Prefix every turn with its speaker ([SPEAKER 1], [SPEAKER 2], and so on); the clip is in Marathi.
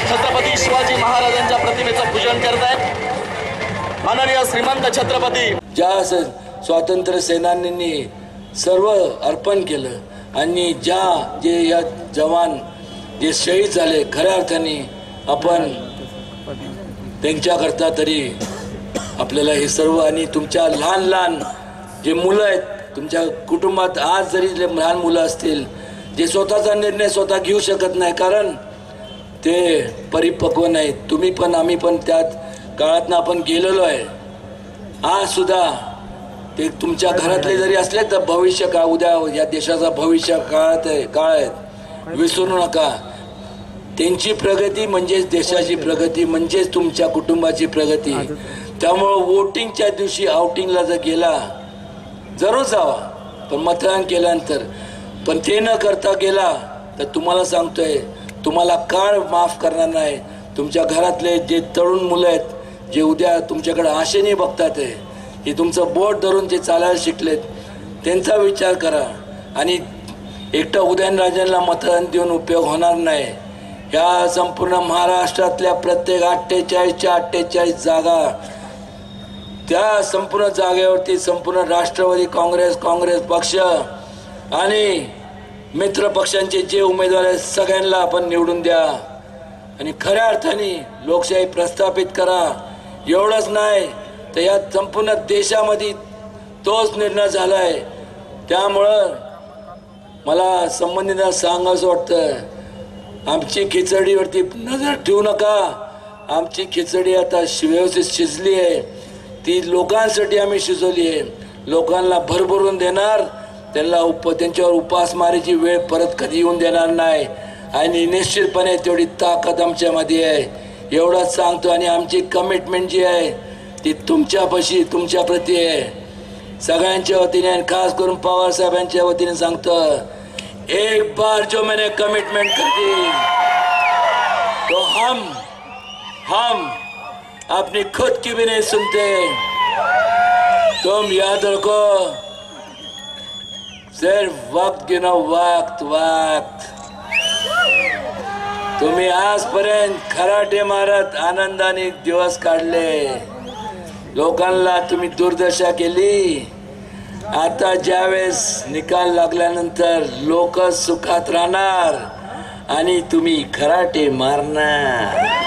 [SPEAKER 1] छत्रपती शिवाजी महाराजांच्या प्रतिमेचं पूजन करत आहेत। माननीय श्रीमंत छत्रपती
[SPEAKER 2] ज्या स्वातंत्र्य सेनानींनी सर्व अर्पण केलं आणि जे या जवान जे शहीद झाले, खऱ्या अर्थाने आपण त्यांच्याकरता तरी आपल्याला हे सर्व आणि तुमच्या लहान लहान जे मुलं आहेत तुमच्या कुटुंबात, आज जरी लहान मुलं असतील जे स्वतःचा निर्णय स्वतः घेऊ शकत नाही कारण ते परिपक्व नाहीत, तुम्ही पण आम्ही पण त्यात काळातनं आपण गेलेलो आहे। आज सुद्धा ते तुमच्या घरातले जरी असले तर भविष्य काळ, उद्या या देशाचा भविष्य काळ आहे, विसरू नका। त्यांची प्रगती म्हणजेच देशाची प्रगती, म्हणजेच तुमच्या कुटुंबाची प्रगती। त्यामुळे वोटिंगच्या दिवशी आउटिंगला जर गेला जरूर जावा, पण मतदान केल्यानंतर पण ते न करता गेला तर तुम्हाला सांगतोय तुम्हाला काळ माफ करणार नाही। तुमच्या घरातले जे तरुण मुलं आहेत जे उद्या तुमच्याकडे आशेने बघतात आहे, हे तुमचं बोट धरून जे चालायला शिकलेत त्यांचा विचार करा। आणि एकटा उदयनराजेंना मतदान देऊन उपयोग होणार नाही। ह्या संपूर्ण महाराष्ट्रातल्या प्रत्येक 48च्या 48 जागा, त्या संपूर्ण जागेवरती संपूर्ण राष्ट्रवादी काँग्रेस पक्ष आणि मित्र पक्षांचे जे उमेदवार आहेत सगळ्यांना आपण निवडून द्या आणि खऱ्या अर्थाने लोकशाही प्रस्थापित करा। एवढंच नाही तर या संपूर्ण देशामध्ये तोच निर्णय झालाय। त्यामुळं मला संबंधितांना सांगायचं वाटतं, आमची खिचडीवरती नजर ठेवू नका। आमची खिचडी आता व्यवस्थित शिजली आहे, ती लोकांसाठी आम्ही शिजवली आहे, लोकांना भरभरून देणार, त्यांच्यावर उपासमारीची वेळ परत कधी येऊन देणार नाही आणि निश्चितपणे तेवढी ताकद आमच्यामध्ये आहे एवढंच सांगतो। आणि आमची कमिटमेंट जी आहे ती तुमच्यापाशी तुमच्याप्रती आहे सगळ्यांच्या वतीने आणि खास करून पवार साहेबांच्या वतीने सांगतो, एक बार जो मैंने कमिटमेंट कर दी तो हम अपनी खुद की भी नहीं सुनते। तुम याद रखो, सिर्फ वक्त गिनो, वक्त। तुम्ही आजपर्यंत खराटे मारत आनंदाने दिवस काढले, लोकांना तुम्ही दुर्दशा केली। आता ज्यावेळेस निकाल लागल्यानंतर लोक सुखात राहणार आणि तुम्ही खराटे मारणार।